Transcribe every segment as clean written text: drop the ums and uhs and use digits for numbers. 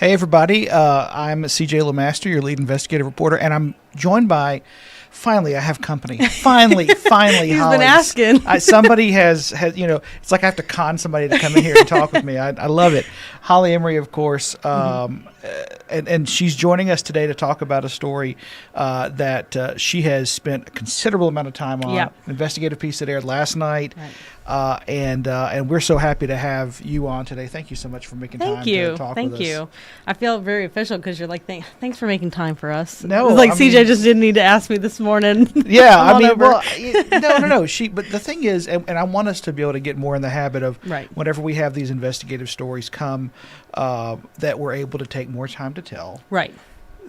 Hey, everybody. I'm CJ LeMaster, your lead investigative reporter, and I'm joined by, finally, I have company. Finally, He's Holly. been asking. Somebody has, it's like I have to con somebody to come in here and talk with me. I love it. Holly Emery, of course, and she's joining us today to talk about a story that she has spent a considerable amount of time on. Yep. An investigative piece that aired last night. Right. And we're so happy to have you on today. Thank you so much for making time to talk with us. Thank you. I feel very official because you're like, thanks for making time for us. No, it's like CJ just didn't need to ask me this morning. Yeah, I mean, well, no. But the thing is, and I want us to be able to get more in the habit of whenever we have these investigative stories come, that we're able to take more time to tell. Right.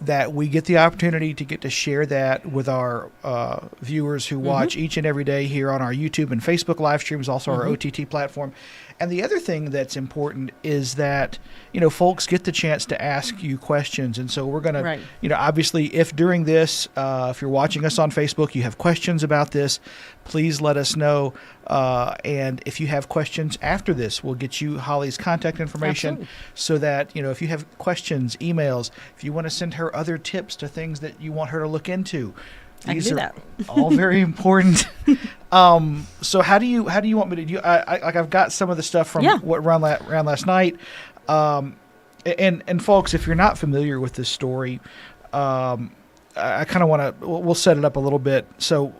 That we get the opportunity to get to share that with our viewers who watch each and every day here on our YouTube and Facebook live streams, also our OTT platform. And the other thing that's important is that, folks get the chance to ask you questions. And so we're going to, obviously, if during this, if you're watching us on Facebook, you have questions about this, please let us know. And if you have questions after this, we'll get you Holly's contact information so that, if you have questions, emails, if you want to send her other tips to things that you want her to look into, these are all very important. So how do you want me to do? I've got some of the stuff from what ran last night. And folks, if you're not familiar with this story, I kind of want to. We'll set it up a little bit. So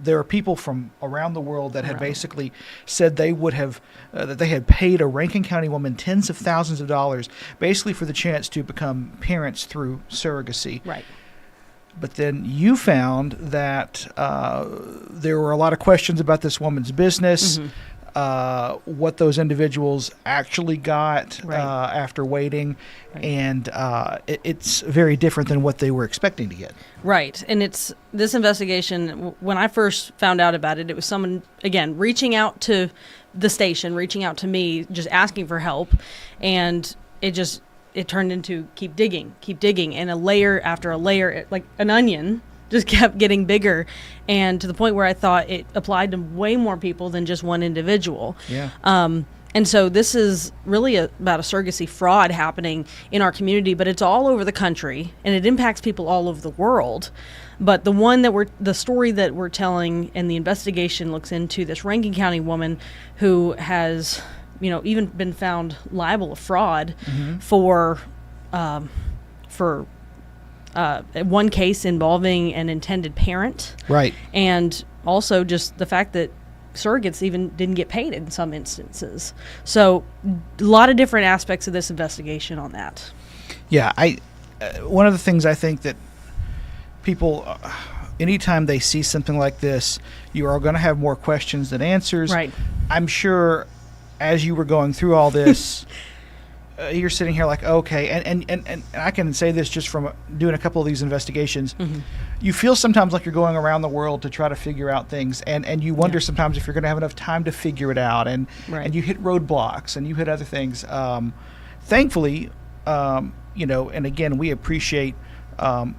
there are people from around the world that had basically said they would have that they had paid a Rankin County woman tens of thousands of dollars, basically for the chance to become parents through surrogacy. Right. But then you found that there were a lot of questions about this woman's business, what those individuals actually got after waiting, and it's very different than what they were expecting to get. Right. And it's this investigation, when I first found out about it, it was someone, again, reaching out to the station, reaching out to me, just asking for help, and it turned into keep digging, and a layer after a layer, like an onion, just kept getting bigger, and to the point where I thought it applied to way more people than just one individual. Yeah. And so this is really about a surrogacy fraud happening in our community, but it's all over the country, and it impacts people all over the world. But the story that we're telling and the investigation looks into this Rankin County woman who has even been found liable of fraud for one case involving an intended parent. Right. And also just the fact that surrogates even didn't get paid in some instances. So a lot of different aspects of this investigation on that. Yeah. One of the things I think that people, anytime they see something like this, you are going to have more questions than answers. Right. I'm sure as you were going through all this, you're sitting here like, okay, and I can say this just from doing a couple of these investigations. You feel sometimes like you're going around the world to try to figure out things, and you wonder sometimes if you're going to have enough time to figure it out, and you hit roadblocks and you hit other things. Thankfully, and again, we appreciate the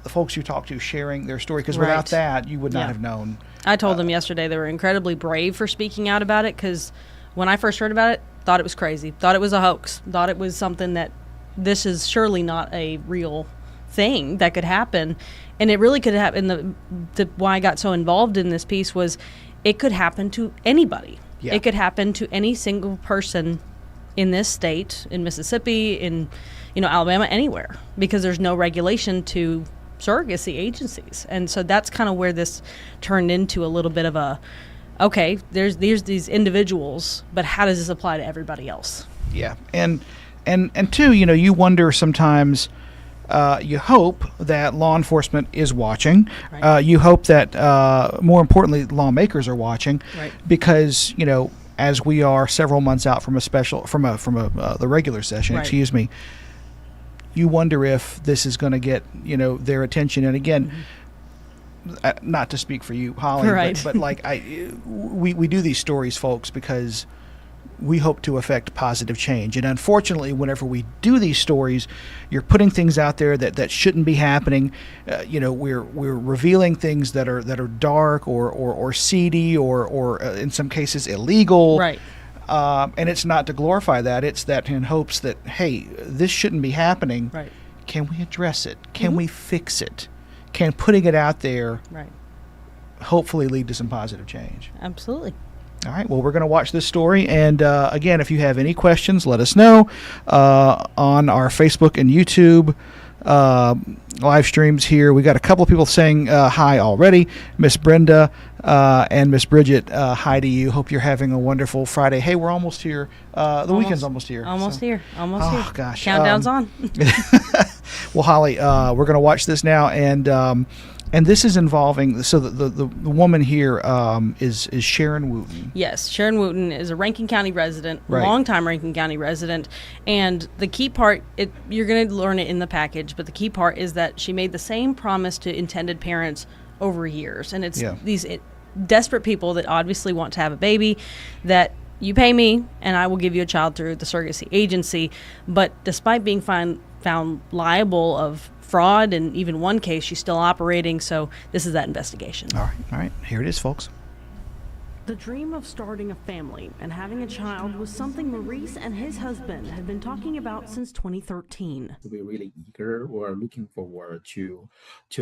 folks you talk to sharing their story, because without that, you would not have known. I told them yesterday they were incredibly brave for speaking out about it, because when I first heard about it, thought it was crazy, thought it was a hoax, thought it was something that this is surely not a real thing that could happen. And it really could happen. Why I got so involved in this piece was it could happen to anybody. Yeah. It could happen to any single person in this state, in Mississippi, in Alabama, anywhere, because there's no regulation to surrogacy agencies. And so that's kind of where this turned into a little bit of a, okay, there's these individuals, but how does this apply to everybody else? Yeah. And two, you wonder sometimes, you hope that law enforcement is watching. Right. You hope that, more importantly, lawmakers are watching, because, as we are several months out from the regular session, excuse me, you wonder if this is going to get, their attention. And again, not to speak for you, Holly, but like we do these stories, folks, because we hope to affect positive change. And unfortunately, whenever we do these stories, you're putting things out there that shouldn't be happening. We're revealing things that are dark or seedy or in some cases illegal. Right. And it's not to glorify that. It's that in hopes that, hey, this shouldn't be happening. Right. Can we address it? Can we fix it? Can putting it out there hopefully lead to some positive change? Absolutely. All right. Well, we're going to watch this story. And again, if you have any questions, let us know on our Facebook and YouTube live streams here. We got a couple of people saying hi already. Miss Brenda and Miss Bridget, hi to you. Hope you're having a wonderful Friday. Hey, we're almost here. The weekend's almost here. Almost here. Almost here. Oh, gosh. Countdown's on. Well, Holly, we're going to watch this now. And this is involving, so the woman here is Sharon Wooten. Yes, Sharon Wooten is a Rankin County resident, Right. longtime Rankin County resident. And the key part, you're going to learn it in the package, but the key part is that she made the same promise to intended parents over years. And it's these desperate people that obviously want to have a baby, that you pay me and I will give you a child through the surrogacy agency. But despite being found liable of fraud, and even one case she's still operating, so this is that investigation. All right, here it is, folks. The dream of starting a family and having a child was something Maurice and his husband had been talking about since 2013. We're really eager or looking forward to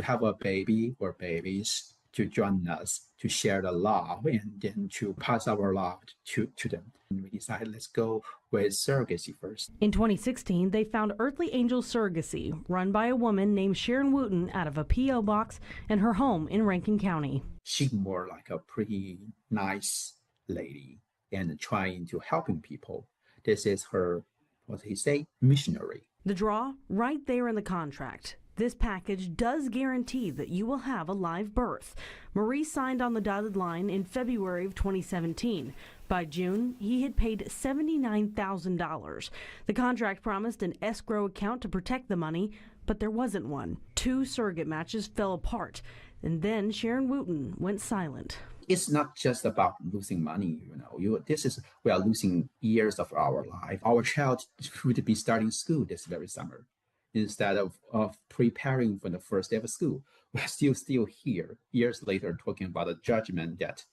have a baby or babies to join us, to share the love, and then to pass our love to them. And we decided, let's go with surrogacy first. In 2016, they found Earthly Angel Surrogacy, run by a woman named Sharon Wooten out of a P.O. box in her home in Rankin County. She's more like a pretty nice lady and trying to helping people. This is her, what he say, missionary. The draw, right there in the contract. This package does guarantee that you will have a live birth. Maurice signed on the dotted line in February of 2017. By June, he had paid $79,000. The contract promised an escrow account to protect the money, but there wasn't one. 2 surrogate matches fell apart, and then Sharon Wooten went silent. It's not just about losing money, we are losing years of our life. Our child would be starting school this very summer. Instead of preparing for the first day of school, we're still here, years later, talking about a judgment that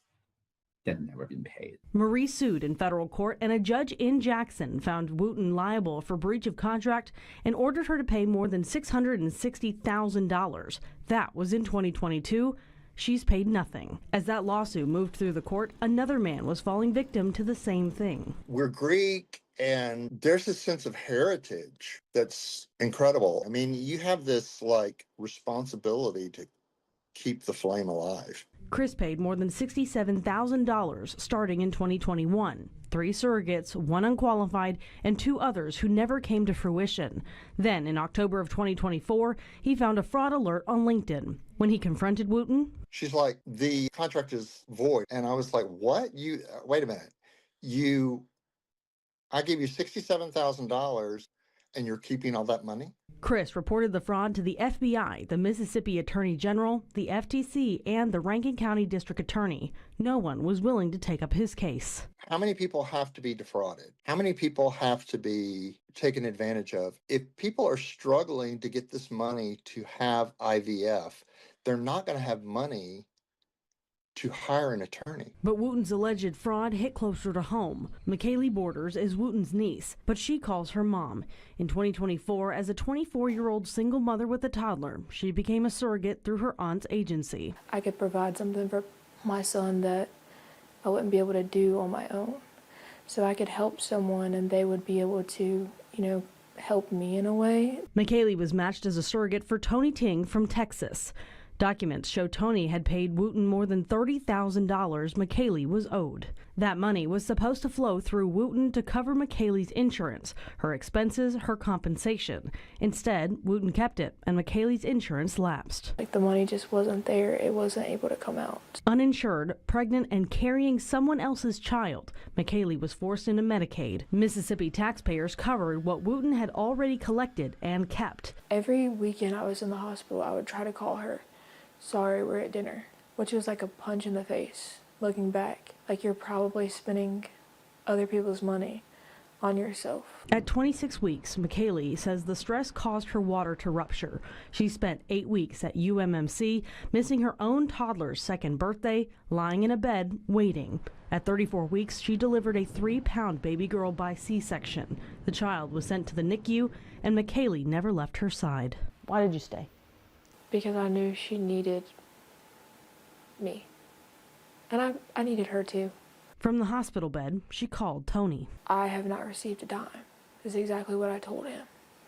never been paid. Maurice sued in federal court, and a judge in Jackson found Wooten liable for breach of contract and ordered her to pay more than $660,000. That was in 2022. She's paid nothing. As that lawsuit moved through the court, another man was falling victim to the same thing. We're Greek, and there's a sense of heritage that's incredible. I mean, you have this responsibility to keep the flame alive. Chris paid more than $67,000 starting in 2021. 3 surrogates, 1 unqualified, and 2 others who never came to fruition. Then, in October of 2024, he found a fraud alert on LinkedIn. When he confronted Wooten, she's like, the contract is void. And I was like, what? Wait a minute. I gave you $67,000 and you're keeping all that money? Chris reported the fraud to the FBI, the Mississippi Attorney General, the FTC, and the Rankin County District Attorney. No one was willing to take up his case. How many people have to be defrauded? How many people have to be taken advantage of? If people are struggling to get this money to have IVF, they're not going to have money to hire an attorney. But Wooten's alleged fraud hit closer to home. McKaylee Borders is Wooten's niece, but she calls her mom. In 2024, as a 24-year-old single mother with a toddler, she became a surrogate through her aunt's agency. I could provide something for my son that I wouldn't be able to do on my own. So I could help someone and they would be able to, help me in a way. McKaylee was matched as a surrogate for Tony Ting from Texas. Documents show Tony had paid Wooten more than $30,000 McKaylee was owed. That money was supposed to flow through Wooten to cover McKaylee's insurance, her expenses, her compensation. Instead, Wooten kept it, and McKaylee's insurance lapsed. The money just wasn't there. It wasn't able to come out. Uninsured, pregnant, and carrying someone else's child, McKaylee was forced into Medicaid. Mississippi taxpayers covered what Wooten had already collected and kept. Every weekend I was in the hospital, I would try to call her. Sorry, we're at dinner, which was like a punch in the face, looking back. You're probably spending other people's money on yourself. At 26 weeks, McKaylee says the stress caused her water to rupture. She spent 8 weeks at UMMC, missing her own toddler's second birthday, lying in a bed, waiting. At 34 weeks, she delivered a 3-pound baby girl by C-section. The child was sent to the NICU, and McKaylee never left her side. Why did you stay? Because I knew she needed me. And I needed her too. From the hospital bed, she called Tony. I have not received a dime, is exactly what I told him.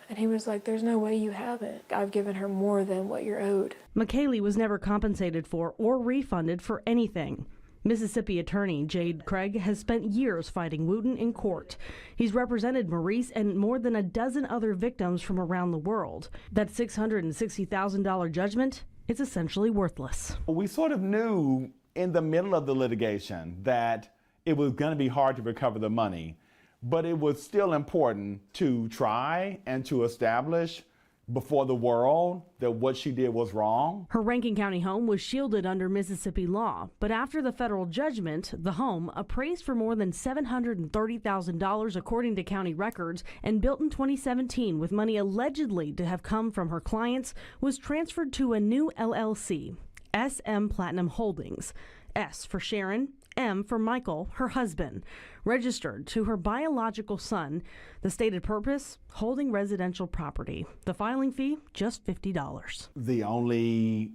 And he was like, there's no way you haven't. I've given her more than what you're owed. McKaylee was never compensated for or refunded for anything. Mississippi attorney Jade Craig has spent years fighting Wooten in court. He's represented Maurice and more than a dozen other victims from around the world. That $660,000 judgment is essentially worthless. We sort of knew in the middle of the litigation that it was going to be hard to recover the money, but it was still important to try and to establish before the world that what she did was wrong. Her Rankin County home was shielded under Mississippi law, but after the federal judgment, the home, appraised for more than $730,000 according to county records and built in 2017 with money allegedly to have come from her clients, was transferred to a new LLC, SM Platinum Holdings. S for Sharon, M for Michael, her husband, registered to her biological son. The stated purpose, holding residential property. The filing fee, just $50. The only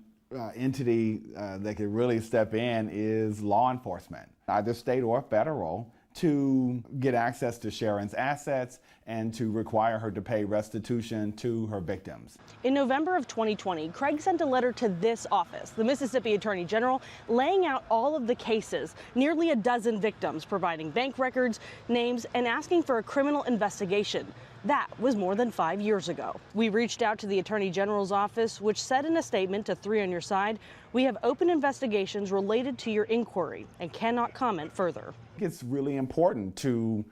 entity that could really step in is law enforcement, either state or federal, to get access to Sharon's assets and to require her to pay restitution to her victims. In November of 2020, Craig sent a letter to this office, the Mississippi Attorney General, laying out all of the cases, nearly a dozen victims, providing bank records, names, and asking for a criminal investigation. That was more than 5 years ago. We reached out to the Attorney General's office, which said in a statement to 3 on Your Side, "We have open investigations related to your inquiry and cannot comment further." It's really important to,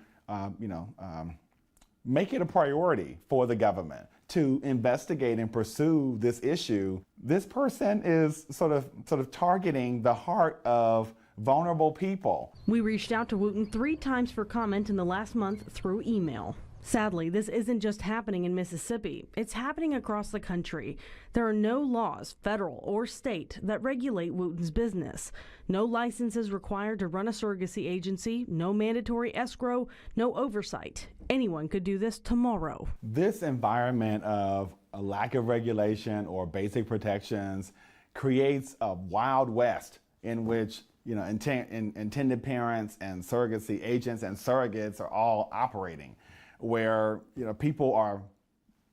make it a priority for the government to investigate and pursue this issue. This person is sort of targeting the heart of vulnerable people. We reached out to Wooten 3 times for comment in the last month through email. Sadly, this isn't just happening in Mississippi. It's happening across the country. There are no laws, federal or state, that regulate Wooten's business. No licenses required to run a surrogacy agency, no mandatory escrow, no oversight. Anyone could do this tomorrow. This environment of a lack of regulation or basic protections creates a wild west in which intended parents and surrogacy agents and surrogates are all operating, where people are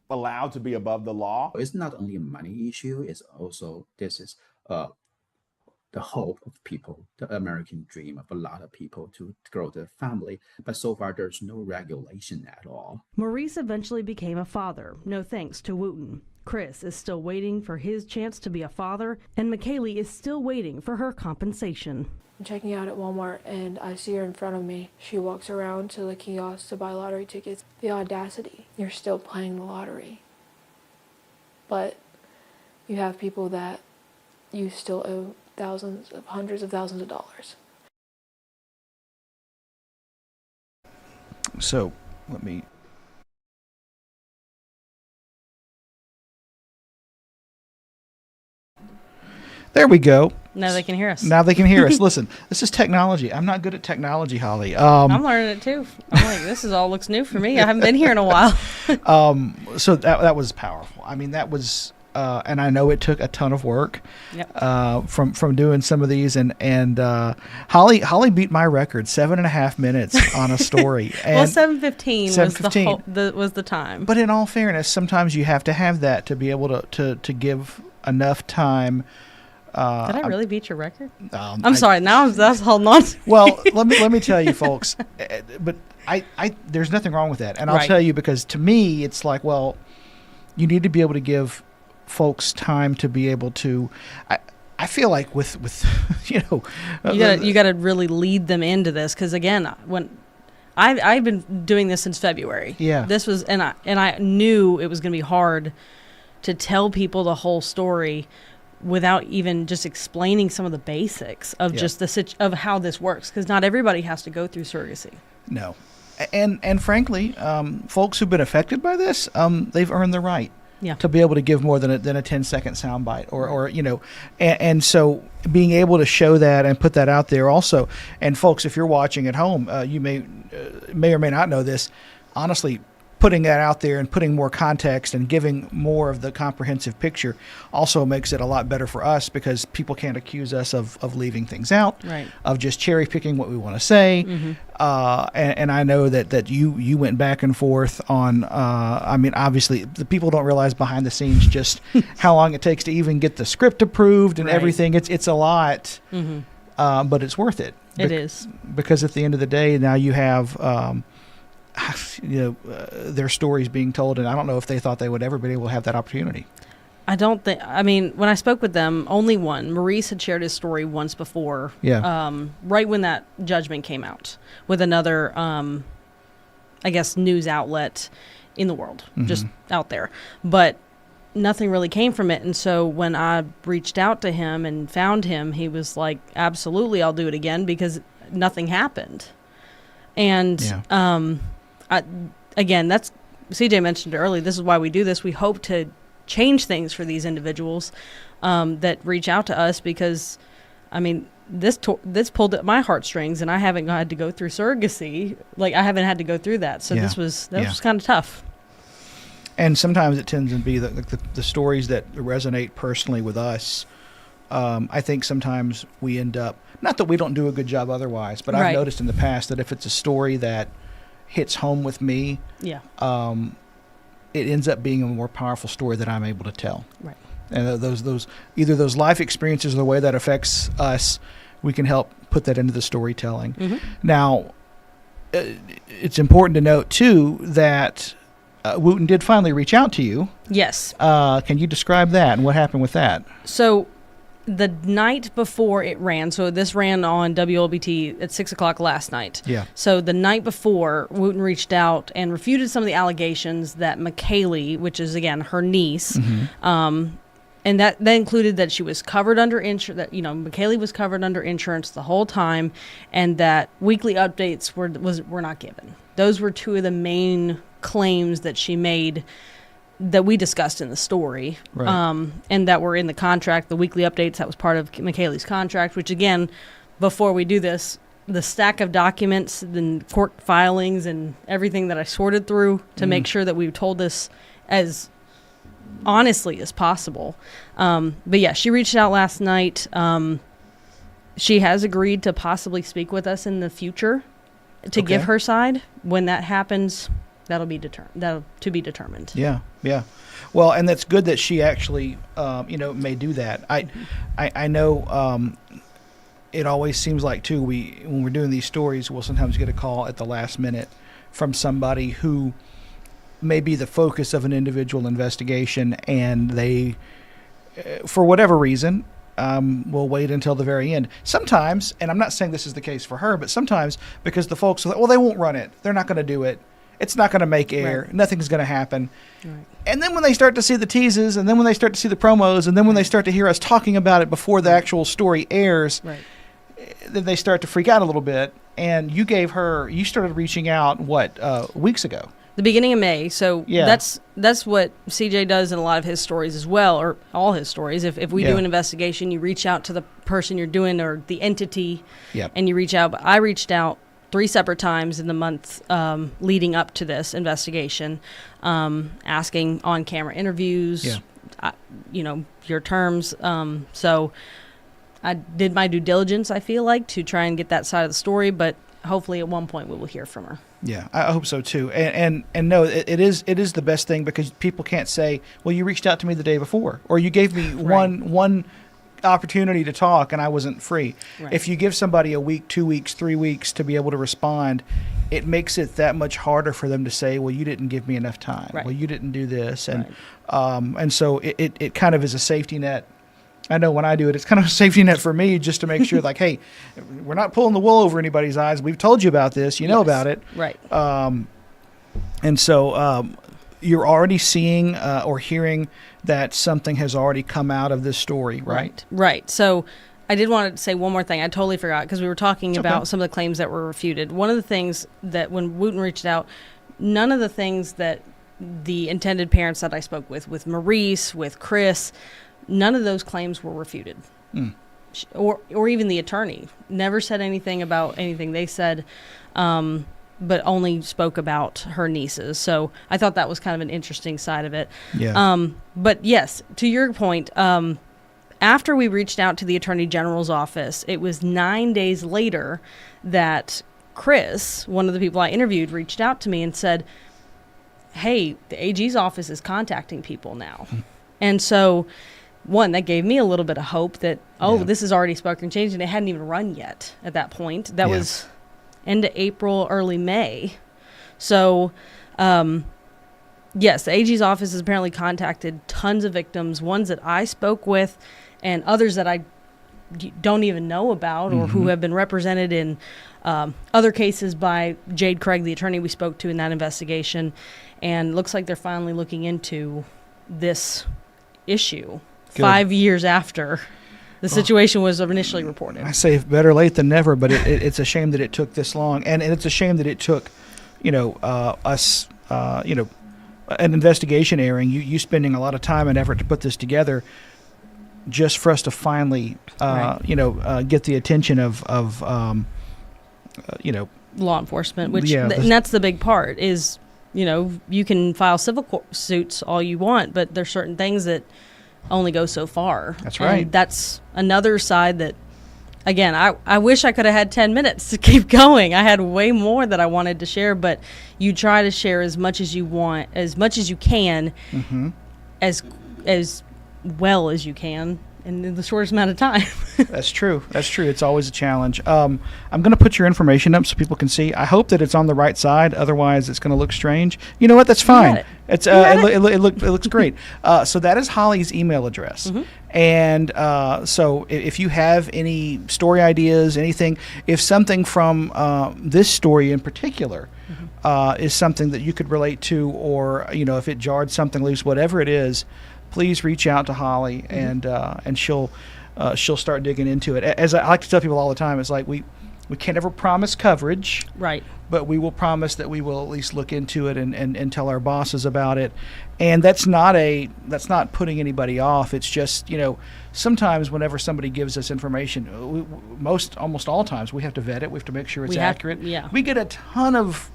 allowed to be above the law. It's not only a money issue, it's also this is the hope of people, the American dream of a lot of people to grow their family. But so far, there's no regulation at all. Maurice eventually became a father, no thanks to Wooten. Chris is still waiting for his chance to be a father, and McKaylee is still waiting for her compensation. I'm checking out at Walmart and I see her in front of me. She walks around to the kiosk to buy lottery tickets. The audacity. You're still playing the lottery. But you have people that you still owe hundreds of thousands of dollars. So let me. There we go. Now they can hear us. Now they can hear us. Listen, this is technology. I'm not good at technology, Holly. I'm learning it too. I'm like, this all looks new for me. I haven't been here in a while. So that was powerful. I mean, that was, and I know it took a ton of work. Yep. From doing some of these, and Holly beat my record, 7.5 minutes on a story. And well, 7:15 was the time. But in all fairness, sometimes you have to have that to be able to give enough time. Did I really beat your record? I'm sorry. Now that's all nonsense. Well, let me tell you, folks. But I there's nothing wrong with that, and I'll tell you, because to me it's like, well, you need to be able to give folks time to be able to. I feel like with you got to really lead them into this, because again, when I've been doing this since February. Yeah. This was and I knew it was going to be hard to tell people the whole story without even just explaining some of the basics of just of how this works, because not everybody has to go through surrogacy. No. And frankly, folks who've been affected by this, they've earned the right Yeah. to be able to give more than a 10-second soundbite, or and so being able to show that and put that out there also. And folks, if you're watching at home, you may or may not know this. Honestly, putting that out there and putting more context and giving more of the comprehensive picture also makes it a lot better for us, because people can't accuse us of leaving things out, Right. of just cherry picking what we want to say. And I know that you went back and forth on, I mean, obviously the people don't realize behind the scenes just how long it takes to even get the script approved and Right. everything. It's a lot, but it's worth it. It is. Because at the end of the day, now you have, their stories being told, and I don't know if they thought they would ever be able to have that opportunity. I don't think. I mean, when I spoke with them, only one. Maurice had shared his story once before. Yeah. Right when that judgment came out, with another, I guess, news outlet in the world, just out there. But nothing really came from it. And so when I reached out to him and found him, he was like, "Absolutely, I'll do it again," because nothing happened. And again, that's CJ mentioned earlier. This is why we do this. We hope to change things for these individuals that reach out to us, because, I mean, this pulled at my heartstrings, and I haven't had to go through surrogacy. Like, I haven't had to go through that. So that was kind of tough. And sometimes it tends to be the stories that resonate personally with us. I think sometimes we end up, not that we don't do a good job otherwise, but I've noticed in the past that if it's a story that hits home with me, it ends up being a more powerful story that I'm able to tell. Right. And those either those life experiences or the way that affects us, we can help put that into the storytelling. Now, it's important to note too that Wooten did finally reach out to you. Yes. Can you describe that and what happened with that? So the night before it ran, so this ran on Wlbt at 6:00 last night. Yeah. So the night before, Wooten reached out and refuted some of the allegations that McKaylee, which is again her niece, and that included that she was covered under insurance. That McKaylee was covered under insurance the whole time, and that weekly updates were not given. Those were two of the main claims that she made, that we discussed in the story, and that were in the contract, the weekly updates. That was part of McKaylee's contract, which again, before we do this, the stack of documents and court filings and everything that I sorted through to make sure that we told this as honestly as possible. But yeah, she reached out last night. She has agreed to possibly speak with us in the future to give her side. When that happens, that'll be to be determined. Yeah. Well, and that's good that she actually, may do that. I know it always seems like too, when we're doing these stories, we'll sometimes get a call at the last minute from somebody who may be the focus of an individual investigation, and they, for whatever reason, will wait until the very end. Sometimes, and I'm not saying this is the case for her, but sometimes because the folks, well, they won't run it. They're not going to do it. It's not going to make air. Right. Nothing's going to happen. Right. And then when they start to see the teases, and then when they start to see the promos, and then when they start to hear us talking about it before the actual story airs, then they start to freak out a little bit. And you started reaching out, weeks ago? The beginning of May. So that's what CJ does in a lot of his stories as well, or all his stories. If we do an investigation, you reach out to the person you're doing, or the entity, and you reach out. But I reached out 3 separate times in the month leading up to this investigation, asking on-camera interviews, your terms. So I did my due diligence, I feel like, to try and get that side of the story, but hopefully at one point we will hear from her. Yeah, I hope so too. And no, it is the best thing, because people can't say, well, you reached out to me the day before, or you gave me one opportunity to talk and I wasn't free. Right. If you give somebody a week, 2 weeks, 3 weeks to be able to respond, it makes it that much harder for them to say, well, you didn't give me enough time. Right. Well, you didn't do this. And so it kind of is a safety net. I know when I do it, it's kind of a safety net for me, just to make sure, like, hey, we're not pulling the wool over anybody's eyes. We've told you about this. You know about it. Right. And so you're already seeing or hearing that something has already come out of this story, right? Right. So I did want to say one more thing. I totally forgot because we were talking about some of the claims that were refuted. One of the things that when Wooten reached out, none of the things that the intended parents that I spoke with Maurice, with Chris, none of those claims were refuted. Or even the attorney never said anything about anything they said, but only spoke about her nieces. So I thought that was kind of an interesting side of it. Yeah. But yes, to your point, after we reached out to the Attorney General's office, it was 9 days later that Chris, one of the people I interviewed, reached out to me and said, hey, the AG's office is contacting people now. And so, one, that gave me a little bit of hope that, this is already spoken changed, and it hadn't even run yet at that point. That was end of April, early May. So, yes, the AG's office has apparently contacted tons of victims, ones that I spoke with and others that I don't even know about or who have been represented in other cases by Jade Craig, the attorney we spoke to in that investigation. And looks like they're finally looking into this issue 5 years after the situation was initially reported. I say better late than never, but it's a shame that it took this long. And it's a shame that it took, us, an investigation airing, you spending a lot of time and effort to put this together just for us to finally, get the attention of law enforcement, which and that's the big part is, you can file civil suits all you want, but there's certain things that only go so far. That's right. And that's another side that, again, I wish I could have had 10 minutes to keep going. I had way more that I wanted to share, but you try to share as much as you want, as much as you can, as well as you can in the shortest amount of time. That's true. It's always a challenge. I'm going to put your information up so people can see. I hope that it's on the right side. Otherwise, it's going to look strange. You know what? That's fine. It's it looks great. So that is Holly's email address. And so if you have any story ideas, anything, if something from this story in particular is something that you could relate to, or if it jarred something loose, whatever it is, please reach out to Holly, and she'll start digging into it. As I like to tell people all the time, it's like we can't ever promise coverage, right? But we will promise that we will at least look into it and tell our bosses about it. And that's not putting anybody off. It's just sometimes whenever somebody gives us information, almost all times we have to vet it. We have to make sure it's accurate. We get a ton of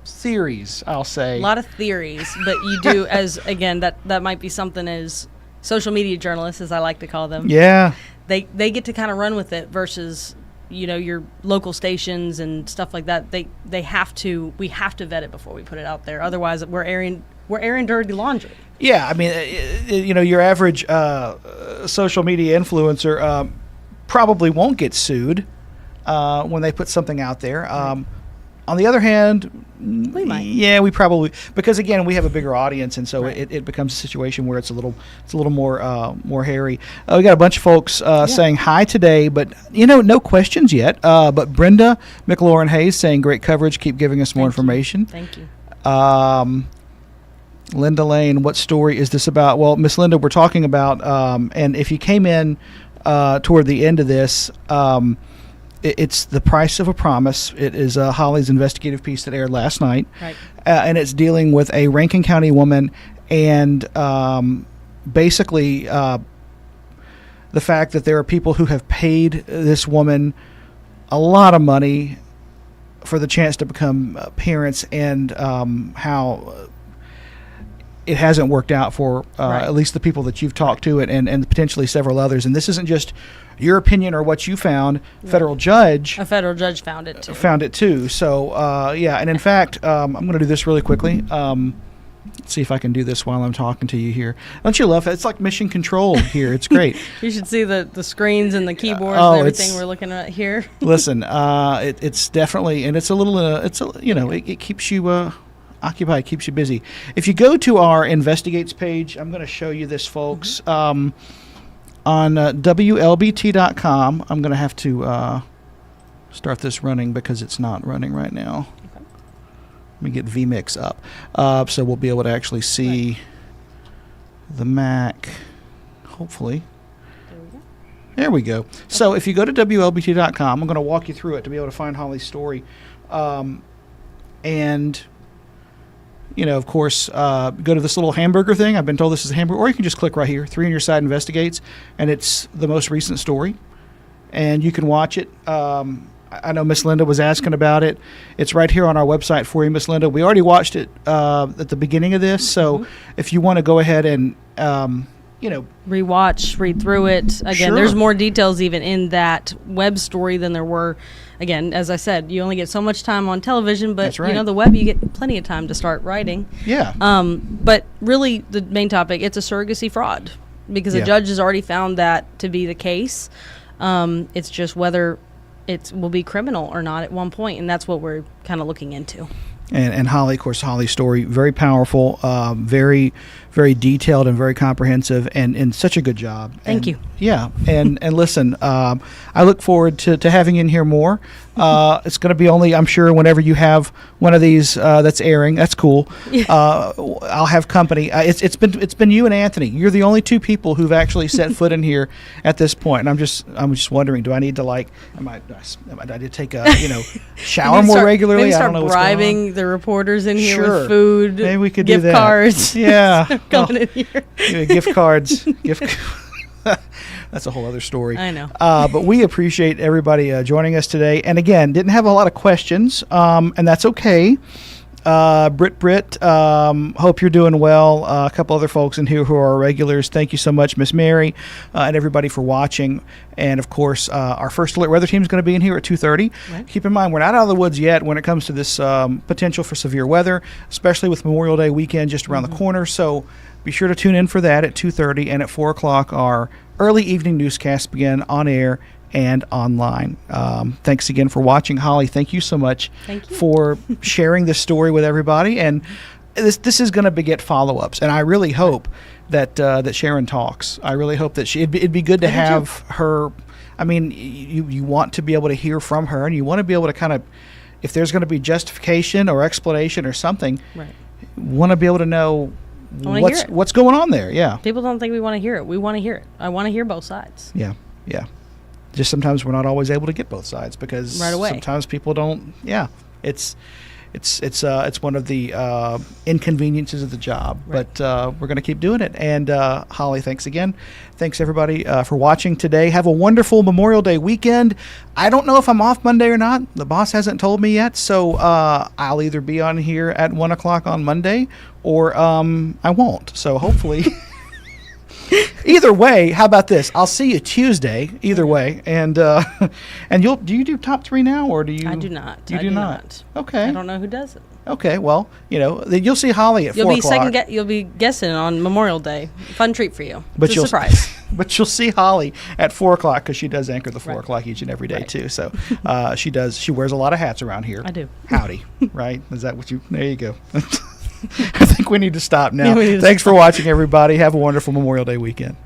theories, I'll say. A lot of theories, but you do, as again, that might be something as social media journalists, as I like to call them. Yeah. They get to kind of run with it versus, your local stations and stuff like that. We have to vet it before we put it out there. Otherwise, we're airing dirty laundry. Yeah, I mean, your average social media influencer probably won't get sued when they put something out there. Right. On the other hand, we might. Yeah, we probably, because again, we have a bigger audience, and so it becomes a situation where it's a little more hairy. We got a bunch of folks saying hi today, but no questions yet. But Brenda McLaurin Hayes saying great coverage. Keep giving us more information. Thank you. Linda Lane, what story is this about? Well, Miss Linda, we're talking about, and if you came in toward the end of this. It's The Price of a Promise. It is Holly's investigative piece that aired last night. Right. And it's dealing with a Rankin County woman and basically the fact that there are people who have paid this woman a lot of money for the chance to become parents, and how it hasn't worked out for at least the people that you've talked to, and potentially several others. And this isn't just your opinion or what you found. A federal judge found it too. So and in fact, I'm going to do this really quickly. Let's see if I can do this while I'm talking to you here. Don't you love it? It's like mission control here. It's great. You should see the screens and the keyboards and everything we're looking at here. Listen, it's definitely, and it's a little, it keeps you occupied, keeps you busy. If you go to our Investigates page, I'm going to show you this, folks. On Wlbt.com, I'm going to have to start this running because it's not running right now. Okay. Let me get vMix up. So we'll be able to actually see the Mac, hopefully. There we go. There we go. So if you go to WLBT.com, I'm going to walk you through it to be able to find Holly's story. And, you know, of course, go to this little hamburger thing. I've been told this is a hamburger. Or you can just click right here, 3 on Your Side Investigates, and it's the most recent story. And you can watch it. I know Miss Linda was asking about it. It's right here on our website for you, Miss Linda. We already watched it at the beginning of this. So if you want to go ahead and, you know, Rewatch, read through it. Again, Sure. there's more details even in that web story than there were. Again, as I said, you only get so much time on television, but That's right. you know, the web, you get plenty of time to start writing. yeah. But really, the main topic, it's a surrogacy fraud because Yeah. the judge has already found that to be the case. It's just whether it will be criminal or not at one point, and that's what we're kind of looking into. And Holly, of course, Holly's story, very powerful, very, very detailed and very comprehensive, and such a good job. Thank you. Yeah, and listen, I look forward to having you in here more. It's going to be only, I'm sure, whenever you have one of these that's airing. That's cool. I'll have company. It's been you and Anthony. You're the only two people who've actually set foot in here at this point. And I'm just wondering, do I need to am I to take a shower more regularly? Maybe I start don't know what's going on. bribing the reporters in here Sure. with food. Maybe we could gift do that. cards. Yeah. Coming in here. Yeah, gift cards. That's a whole other story. I know. But we appreciate everybody joining us today. And again, didn't have a lot of questions, and that's okay. Britt, hope you're doing well. A couple other folks in here who are regulars. Thank you so much, Miss Mary, and everybody for watching. And of course, our first alert weather team is going to be in here at 2:30. Right. Keep in mind, we're not out of the woods yet when it comes to this potential for severe weather, especially with Memorial Day weekend just around the corner. So be sure to tune in for that at 2:30, and at 4 o'clock, our early evening newscasts begin on air and online. Thanks again for watching. Holly, thank you so much Thank you. for sharing this story with everybody. And this is going to beget follow-ups. And I really hope that Sharon talks. I really hope that it'd be good to have her. I mean, you want to be able to hear from her, and you want to be able to kind of, if there's going to be justification or explanation or something, Right. want to be able to know wanna hear it. what's going on there. Yeah. People don't think we want to hear it. We want to hear it. I want to hear both sides. Yeah. Yeah. Just sometimes we're not always able to get both sides because Right away. sometimes people don't. Yeah, it's one of the inconveniences of the job, Right. but we're going to keep doing it. And Holly, thanks again. Thanks everybody for watching today. Have a wonderful Memorial Day weekend. I don't know if I'm off Monday or not. The boss hasn't told me yet, so I'll either be on here at 1 o'clock on Monday or I won't. So hopefully. Either way, how about this? I'll see you Tuesday. Either way, and do you do top 3 now, or do you? I do not. You I do not. Okay. I don't know who does it. Okay. Well, you'll see Holly at 4 o'clock. You'll be guessing on Memorial Day. Fun treat for you. But It's a you'll- surprise. But you'll see Holly at 4 o'clock because she does anchor the 4 Right. o'clock each and every day Right. too. So she does. She wears a lot of hats around here. I do. Howdy. Right? Is that what you? There you go. I think we need to stop now. Yeah, we need to Thanks for watching, everybody. Have a wonderful Memorial Day weekend.